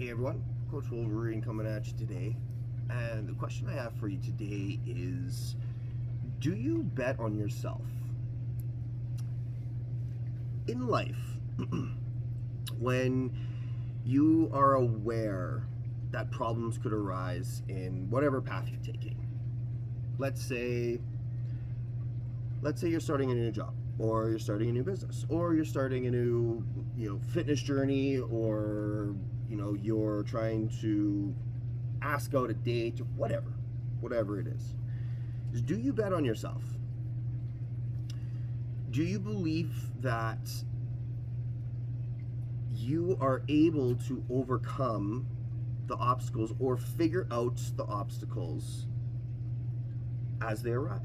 Hey everyone, Coach Wolverine coming at you today. And the question I have for you today is, do you bet on yourself? In life, when you are aware that problems could arise in whatever path you're taking, let's say you're starting a new job, or you're starting a new business, or you're starting a new fitness journey, or you're trying to ask out a date, whatever it is. Do you bet on yourself? Do you believe that you are able to overcome the obstacles or figure out the obstacles as they arrive?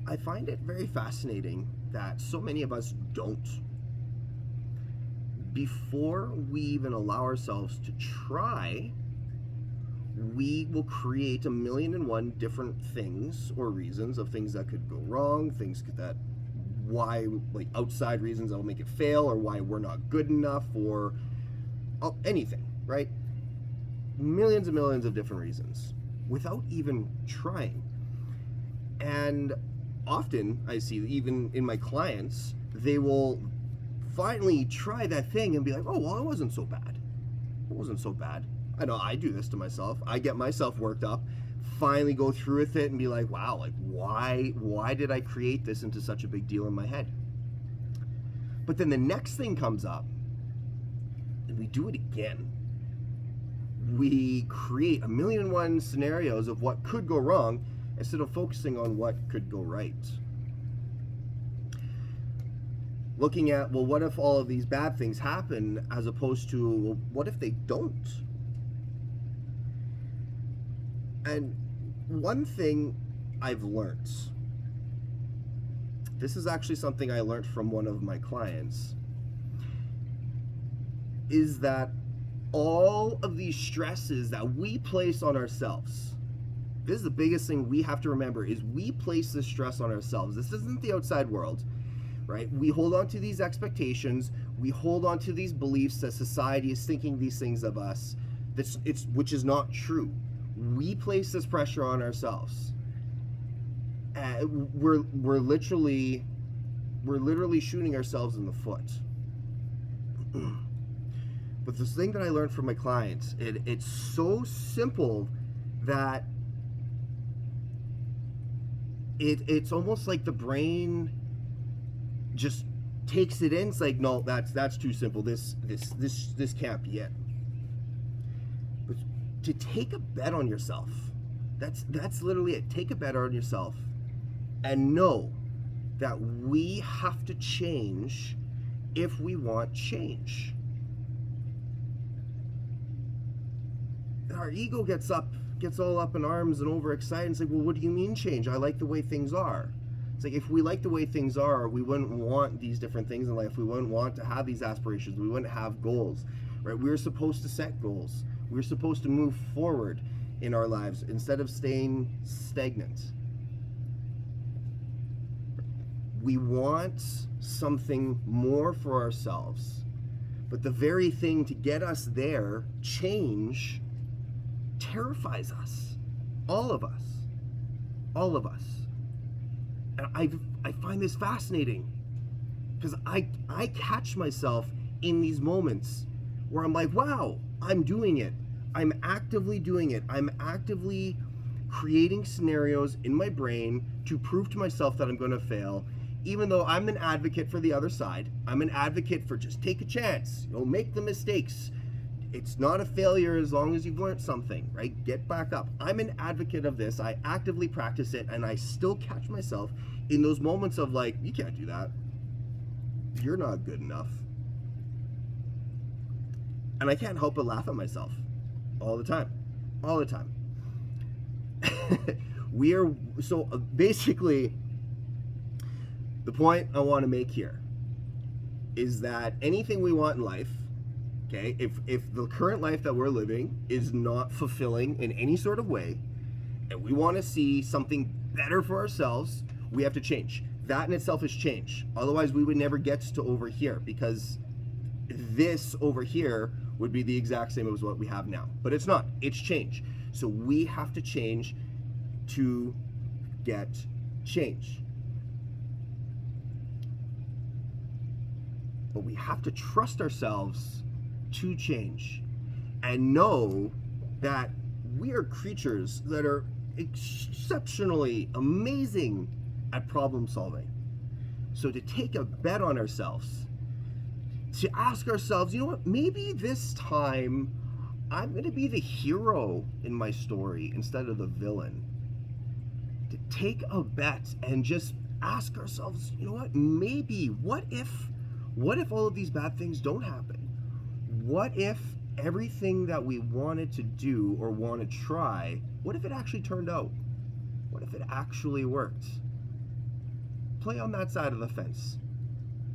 I find it very fascinating that so many of us don't. Before we even allow ourselves to try, we will create 1,000,001 different things or reasons of things that could go wrong, things that like outside reasons that will make it fail, or why we're not good enough, or anything, right? Millions and millions of different reasons without even trying. And often I see, even in my clients, they will finally try that thing and be like, oh, well, it wasn't so bad. It wasn't so bad. I know I do this to myself. I get myself worked up, finally go through with it and be like, wow, like why did I create this into such a big deal in my head? But then the next thing comes up and we do it again. We create 1,000,001 scenarios of what could go wrong instead of focusing on what could go right. Looking at, well, what if all of these bad things happen, as opposed to, well, what if they don't? And one thing I've learned, this is actually something I learned from one of my clients, is that all of these stresses that we place on ourselves, this is the biggest thing we have to remember, is we place this stress on ourselves. This isn't the outside world, right? We hold on to these expectations, we hold on to these beliefs that society is thinking these things of us, which is not true. We place this pressure on ourselves. We're literally shooting ourselves in the foot. But this thing that I learned from my clients, it's so simple that it's almost like the brain just takes it in. It's like, no, that's too simple. This can't be it. But to take a bet on yourself, that's literally it. Take a bet on yourself and know that we have to change if we want change. Our ego gets all up in arms and overexcited and say, well, what do you mean change? I like the way things are. It's like, if we like the way things are, we wouldn't want these different things in life. We wouldn't want to have these aspirations. We wouldn't have goals, right? We're supposed to set goals. We're supposed to move forward in our lives instead of staying stagnant. We want something more for ourselves, but the very thing to get us there, change, terrifies us. All of us. And I find this fascinating, because I catch myself in these moments where I'm like, wow, I'm doing it. I'm actively doing it. I'm actively creating scenarios in my brain to prove to myself that I'm going to fail, even though I'm an advocate for the other side. I'm an advocate for just take a chance, make the mistakes. It's not a failure as long as you've learned something, right? Get back up. I'm an advocate of this. I actively practice it, and I still catch myself in those moments of like, you can't do that. You're not good enough. And I can't help but laugh at myself all the time. Basically, the point I want to make here is that anything we want in life, okay, if the current life that we're living is not fulfilling in any sort of way, and we want to see something better for ourselves, we have to change. That in itself is change. Otherwise, we would never get to over here, because this over here would be the exact same as what we have now. But it's not. It's change. So we have to change to get change. But we have to trust ourselves to change and know that we are creatures that are exceptionally amazing at problem solving. So to take a bet on ourselves, to ask ourselves, you know what, maybe this time I'm going to be the hero in my story instead of the villain. To take a bet and just ask ourselves, you know what, maybe, what if all of these bad things don't happen? What if everything that we wanted to do or want to try, what if it actually turned out? What if it actually worked? Play on that side of the fence.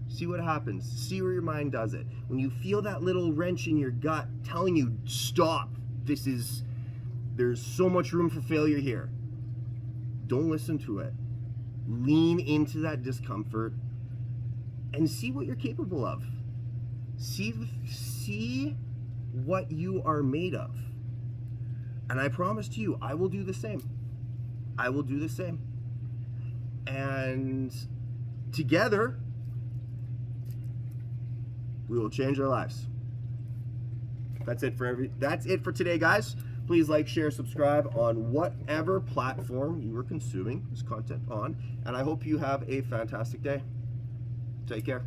See what happens. See where your mind does it. When you feel that little wrench in your gut telling you, stop, there's so much room for failure here. Don't listen to it. Lean into that discomfort and see what you're capable of. See what you are made of. And I promise to you, I will do the same. I will do the same. And together, we will change our lives. That's it for today, guys. Please like, share, subscribe on whatever platform you are consuming this content on. And I hope you have a fantastic day. Take care.